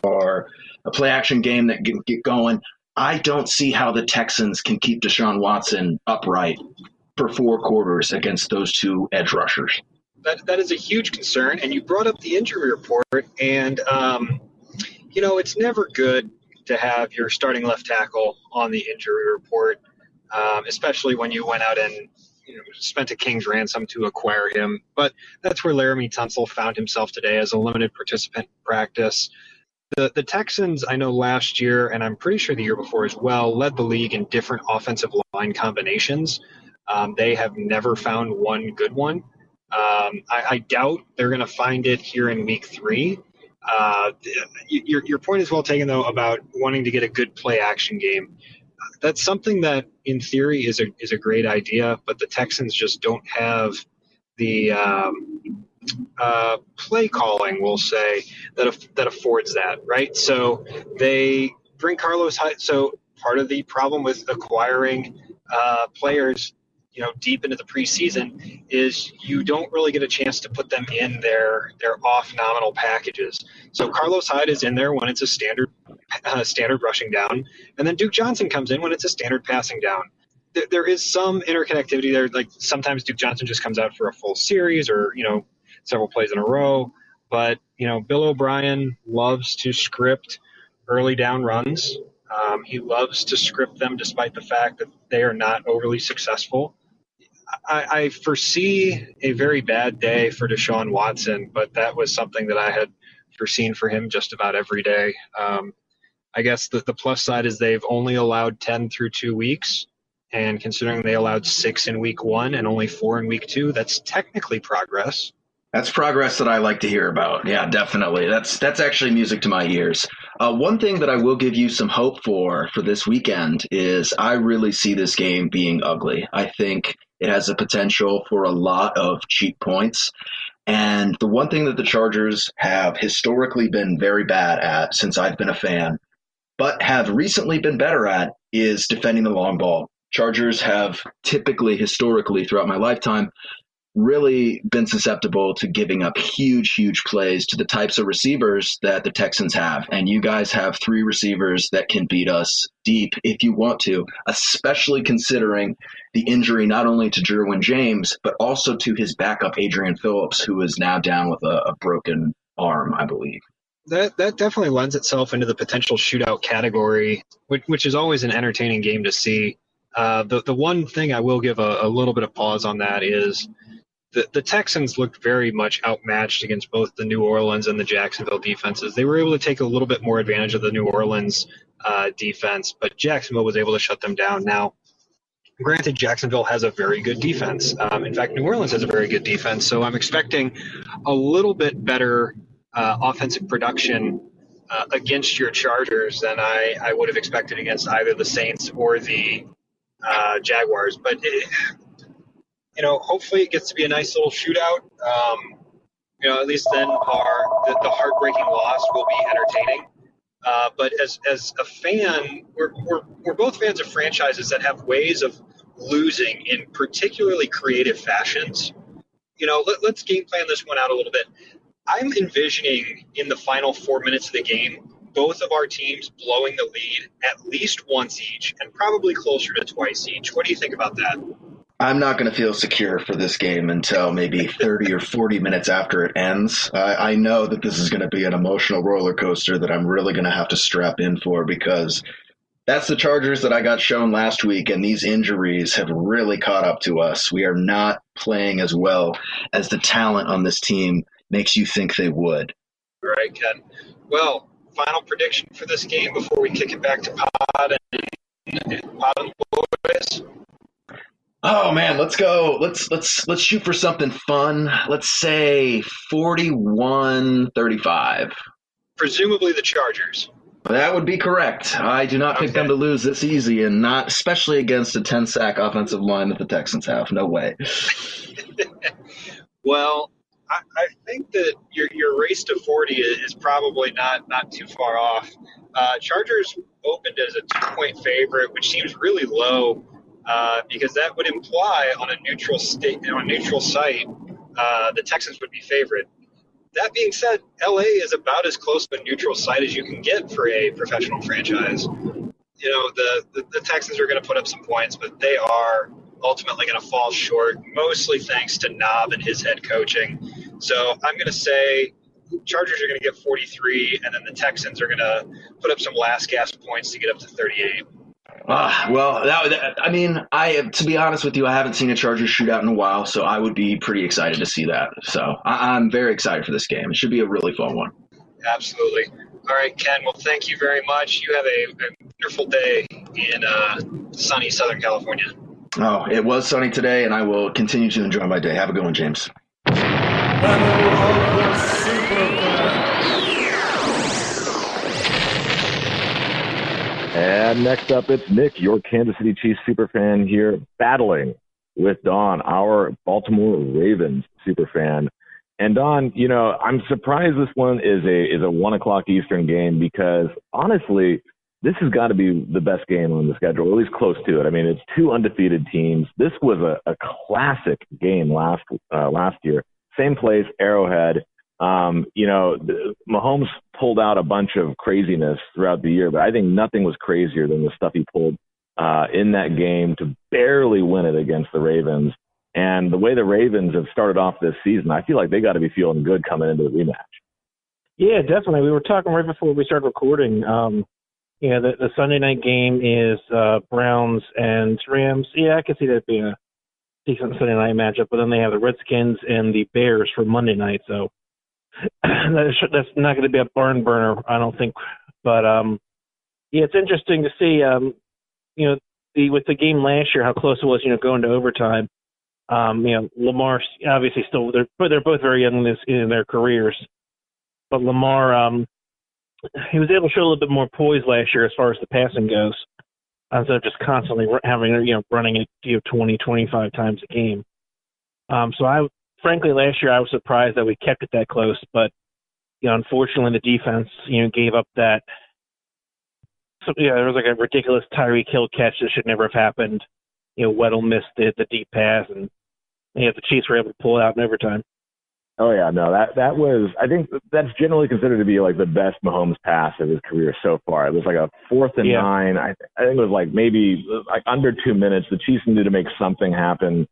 or a play action game that can get going. I don't see how the Texans can keep Deshaun Watson upright for 4 quarters against those 2 edge rushers. That is a huge concern, and you brought up the injury report, and it's never good to have your starting left tackle on the injury report, especially when you went out and spent a king's ransom to acquire him. But that's where Laramie Tunsil found himself today as a limited participant in practice. The Texans, I know last year, and I'm pretty sure the year before as well, led the league in different offensive line combinations. They have never found one good one. I doubt they're going to find it here in week 3. Your point is well taken, though, about wanting to get a good play action game. That's something that, in theory, is a great idea, but the Texans just don't have the play calling, we'll say, that affords that, right? So they bring Carlos Hyde. So part of the problem with acquiring players deep into the preseason is you don't really get a chance to put them in their off nominal packages. So Carlos Hyde is in there when it's a standard rushing down, and then Duke Johnson comes in when it's a standard passing down. There is some interconnectivity there. Like sometimes Duke Johnson just comes out for a full series or several plays in a row. But Bill O'Brien loves to script early down runs. He loves to script them despite the fact that they are not overly successful. I foresee a very bad day for Deshaun Watson, but that was something that I had foreseen for him just about every day. I guess the plus side is they've only allowed 10 through 2 weeks, and considering they allowed 6 in week 1 and only 4 in week 2, that's technically progress. That's progress that I like to hear about. Yeah, definitely. That's actually music to my ears. One thing that I will give you some hope for this weekend is I really see this game being ugly. I think it has the potential for a lot of cheap points. And the one thing that the Chargers have historically been very bad at since I've been a fan, but have recently been better at, is defending the long ball. Chargers have typically, historically, throughout my lifetime, really been susceptible to giving up huge plays to the types of receivers that the Texans have. And you guys have 3 receivers that can beat us deep if you want to, especially considering the injury not only to Derwin James, but also to his backup, Adrian Phillips, who is now down with a broken arm, I believe. That definitely lends itself into the potential shootout category, which is always an entertaining game to see. The one thing I will give a little bit of pause on that is the Texans looked very much outmatched against both the New Orleans and the Jacksonville defenses. They were able to take a little bit more advantage of the New Orleans defense, but Jacksonville was able to shut them down. Now, granted, Jacksonville has a very good defense. In fact, New Orleans has a very good defense, so I'm expecting a little bit better offensive production against your Chargers than I would have expected against either the Saints or the Jaguars. But hopefully it gets to be a nice little shootout. At least then the heartbreaking loss will be entertaining. But as a fan, we're both fans of franchises that have ways of losing in particularly creative fashions. Let's game plan this one out a little bit. I'm envisioning in the final 4 minutes of the game, both of our teams blowing the lead at least once each and probably closer to twice each. What do you think about that? I'm not going to feel secure for this game until maybe 30 or 40 minutes after it ends. I know that this is going to be an emotional roller coaster that I'm really going to have to strap in for, because that's the Chargers that I got shown last week, and these injuries have really caught up to us. We are not playing as well as the talent on this team makes you think they would. All right, Ken. Well, final prediction for this game before we kick it back to Pod and Boys. Oh man, let's go. Let's shoot for something fun. Let's say 41-35. Presumably the Chargers. That would be correct. I do not pick them to lose this easy, and not especially against a 10-sack offensive line that the Texans have. No way. Well, I think that your race to 40 is probably not too far off. Chargers opened as a 2-point favorite, which seems really low. Because that would imply on a neutral site, the Texans would be favorite. That being said, LA is about as close to a neutral site as you can get for a professional franchise. You know, the Texans are going to put up some points, but they are ultimately going to fall short, mostly thanks to Knob and his head coaching. So I'm going to say Chargers are going to get 43, and then the Texans are going to put up some last gasp points to get up to 38. Well, to be honest with you, I haven't seen a Chargers shootout in a while, so I would be pretty excited to see that. So I'm very excited for this game. It should be a really fun one. Absolutely. All right, Ken. Well, thank you very much. You have a wonderful day in sunny Southern California. Oh, it was sunny today, and I will continue to enjoy my day. Have a good one, James. And next up, it's Nick, your Kansas City Chiefs superfan here, battling with Don, our Baltimore Ravens superfan. And Don, you know, I'm surprised this one is a 1 o'clock Eastern game because honestly, this has got to be the best game on the schedule, or at least close to it. I mean, it's two undefeated teams. This was a classic game last year. Same place, Arrowhead. You know, Mahomes pulled out a bunch of craziness throughout the year, but I think nothing was crazier than the stuff he pulled in that game to barely win it against the Ravens. And the way the Ravens have started off this season, I feel like they got to be feeling good coming into the rematch. Yeah, definitely. We were talking right before we started recording. Yeah, the Sunday night game is Browns and Rams. Yeah, I can see that being a decent Sunday night matchup. But then they have the Redskins and the Bears for Monday night. So that's not going to be a barn burner, I don't think. But yeah, it's interesting to see. You know, with the game last year, how close it was. You know, going to overtime. You know, Lamar obviously still they're both very young in their careers, but Lamar he was able to show a little bit more poise last year as far as the passing goes, instead of just constantly running it 20, 25 times a game. So frankly last year I was surprised that we kept it that close, but you know, unfortunately the defense gave up that. So yeah, there was like a ridiculous Tyreek Hill catch that should never have happened. You know, Weddle missed the deep pass, and the Chiefs were able to pull it out in overtime. Oh yeah, no, that was, I think that's generally considered to be like the best Mahomes pass of his career so far. It was like a 4th and 9. I think it was like maybe like under 2 minutes. The Chiefs needed to make something happen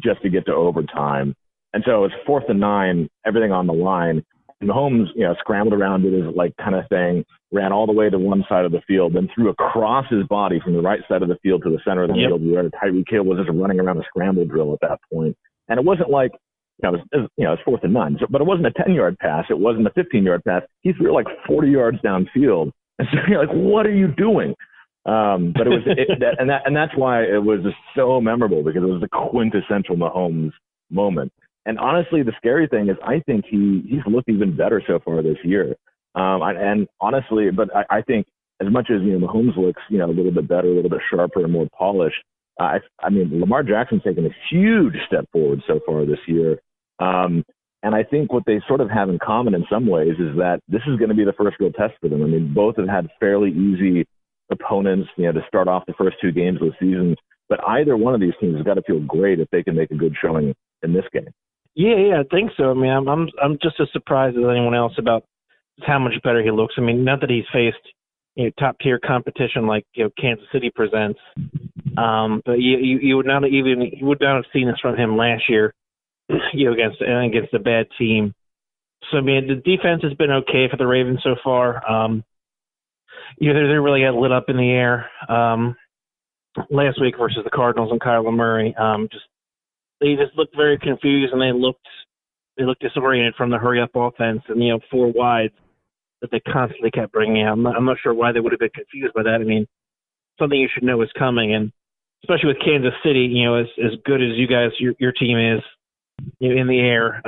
just to get to overtime, and so it was 4th and 9, everything on the line. And Mahomes, scrambled around, did his like kind of thing, ran all the way to one side of the field, then threw across his body from the right side of the field to the center of the field, where Tyreek Hill was just running around a scramble drill at that point. And it wasn't like, it was 4th and 9, but it wasn't a 10-yard pass. It wasn't a 15-yard pass. He threw it like 40 yards downfield. And so you're like, what are you doing? But it was, and that's why it was just so memorable, because it was the quintessential Mahomes moment. And honestly, the scary thing is I think he's looked even better so far this year. And honestly, but I think as much as, Mahomes looks, a little bit better, a little bit sharper and more polished, I mean, Lamar Jackson's taken a huge step forward so far this year. And I think what they sort of have in common in some ways is that this is going to be the first real test for them. I mean, both have had fairly easy opponents, to start off the first 2 games of the season. But either one of these teams has got to feel great if they can make a good showing in this game. Yeah, I think so. I mean, I'm just as surprised as anyone else about how much better he looks. I mean, not that he's faced top tier competition like Kansas City presents, but you would not have seen this from him last year, against a bad team. So I mean, the defense has been okay for the Ravens so far. They really got lit up in the air last week versus the Cardinals and Kyler Murray. They just looked very confused, and they looked disoriented from the hurry-up offense and 4 wides that they constantly kept bringing out. I'm not sure why they would have been confused by that. I mean, something you should know is coming, and especially with Kansas City, as good as you guys, your team is, in the air,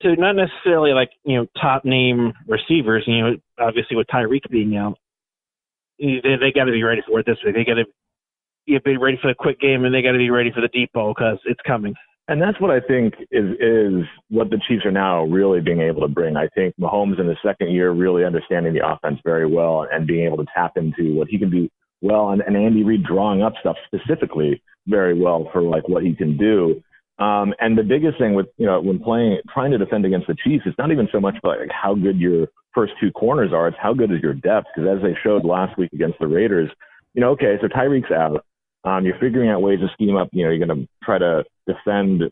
to not necessarily like top name receivers. Obviously with Tyreek being out, they got to be ready for it this week. They got to be ready for the quick game, and they got to be ready for the deep ball because it's coming. And that's what I think is what the Chiefs are now really being able to bring. I think Mahomes in his second year really understanding the offense very well and being able to tap into what he can do well, and Andy Reid drawing up stuff specifically very well for like what he can do. And the biggest thing with, when trying to defend against the Chiefs, it's not even so much about like how good your first two corners are. It's how good is your depth. Because as they showed last week against the Raiders, okay, so Tyreek's out. You're figuring out ways to scheme up. You're going to try to defend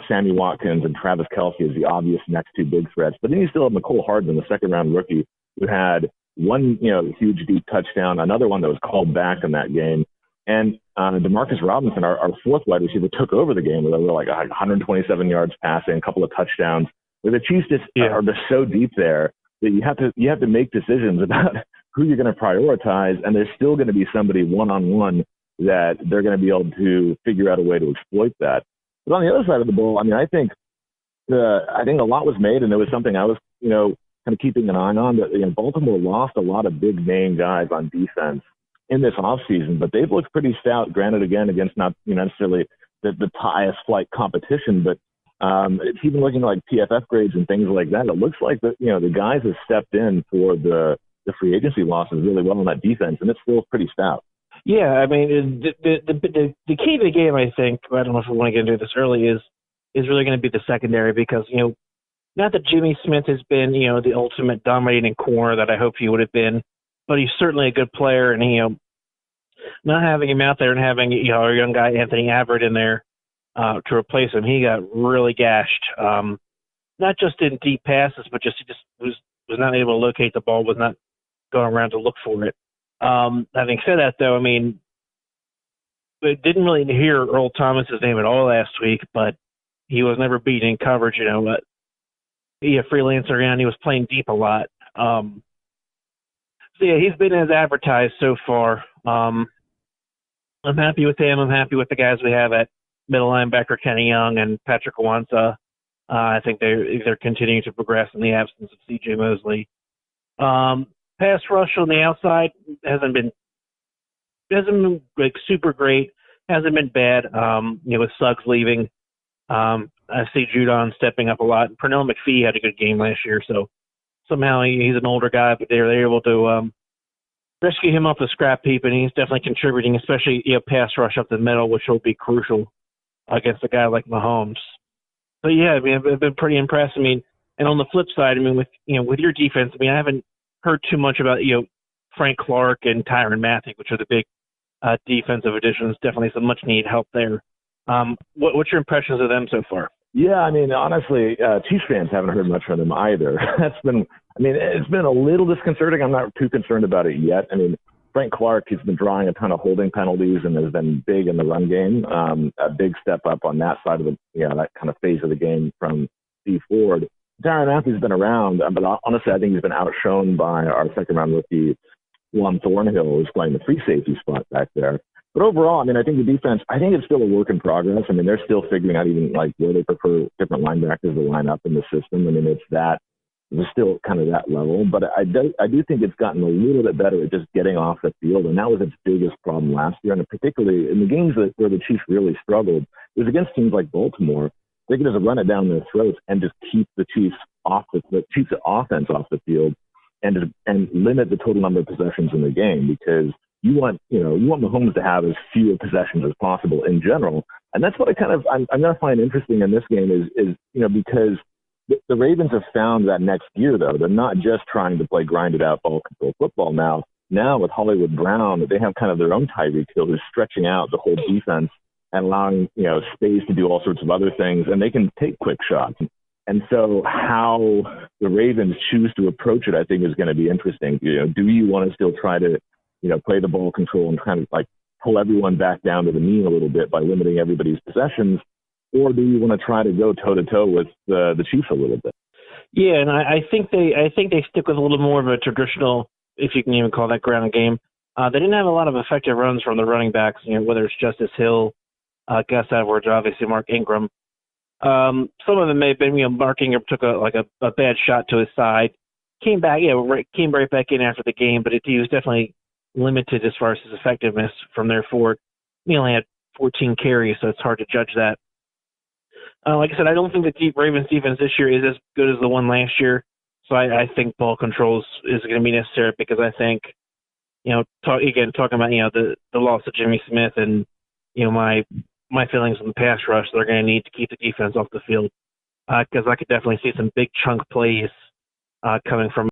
Sammy Watkins and Travis Kelce as the obvious next two big threats. But then you still have McCole Hardman, the second-round rookie, who had one, huge deep touchdown, another one that was called back in that game. And Demarcus Robinson, our fourth wide receiver, took over the game with over like 127 yards passing, a couple of touchdowns. Where the Chiefs are just so deep there that you have to make decisions about who you're going to prioritize, and there's still going to be somebody one-on-one that they're going to be able to figure out a way to exploit that. But on the other side of the ball, I think a lot was made, and it was something I was, kind of keeping an eye on. That Baltimore lost a lot of big name guys on defense in this offseason, but they've looked pretty stout. Granted, again, against not necessarily the highest flight competition, but it's even looking like PFF grades and things like that. It looks like the guys have stepped in for the free agency losses really well on that defense, and it's still pretty stout. Yeah, the key to the game, I think, I don't know if we want to get into this early, is really going to be the secondary because, not that Jimmy Smith has been, the ultimate dominating corner that I hope he would have been, but he's certainly a good player, and, not having him out there and having, our young guy Anthony Averett in there to replace him, he got really gashed, not just in deep passes, but he just was not able to locate the ball, was not going around to look for it. Having said that, though, we didn't really hear Earl Thomas's name at all last week, but he was never beaten in coverage. He a freelancer and he was playing deep a lot. So yeah, he's been as advertised so far. I'm happy with him. I'm happy with the guys we have at middle linebacker, Kenny Young and Patrick Iwansa. I think they're continuing to progress in the absence of C.J. Mosley. Pass rush on the outside hasn't been like super great. Hasn't been bad. With Suggs leaving, I see Judon stepping up a lot. Pernell McPhee had a good game last year, so somehow he's an older guy, but they're able to rescue him off the scrap heap, and he's definitely contributing, especially pass rush up the middle, which will be crucial against a guy like Mahomes. So yeah, I've been pretty impressed. And on the flip side, with your defense, I haven't heard too much about Frank Clark and Tyrann Mathieu, which are the big defensive additions. Definitely some much needed help there. What's your impressions of them so far? Yeah, honestly, Chiefs fans haven't heard much from them either. It's been a little disconcerting. I'm not too concerned about it yet. Frank Clark, he's been drawing a ton of holding penalties and has been big in the run game. A big step up on that side of that kind of phase of the game from Steve Ford. Tyrann Mathieu's been around, but honestly, I think he's been outshone by our second-round rookie, Juan Thornhill, who's playing the free safety spot back there. But overall, I think the defense, I think it's still a work in progress. They're still figuring out even like where they prefer different linebackers to line up in the system. It's still kind of that level. But I do think it's gotten a little bit better at just getting off the field, and that was its biggest problem last year. And particularly in the games where the Chiefs really struggled, it was against teams like Baltimore. They could just run it down their throats and just keep the Chiefs Chiefs' offense off the field and limit the total number of possessions in the game, because you want Mahomes to have as few possessions as possible in general. And that's what I'm going to find interesting in this game is because the Ravens have found that next gear, though. They're not just trying to play grinded out ball control football now. Now with Hollywood Brown, they have kind of their own Tyreek Hill who's stretching out the whole defense and allowing, space to do all sorts of other things, and they can take quick shots. And so how the Ravens choose to approach it, I think, is going to be interesting. Do you want to still try to, play the ball control and kind of like pull everyone back down to the mean a little bit by limiting everybody's possessions, or do you want to try to go toe-to-toe with the Chiefs a little bit? Yeah, and I think they stick with a little more of a traditional, if you can even call that, ground game. They didn't have a lot of effective runs from the running backs, whether it's Justice Hill, Gus Edwards, or obviously Mark Ingram. Some of them may have been, Mark Ingram took a bad shot to his side, came right back in after the game, but he was definitely limited as far as his effectiveness from there forward. He only had 14 carries, so it's hard to judge that. Like I said, I don't think the Ravens defense this year is as good as the one last year, so I think ball controls is going to be necessary, because I think, talking about, the loss of Jimmy Smith and, my my feelings on the pass rush, they're going to need to keep the defense off the field because I could definitely see some big chunk plays coming from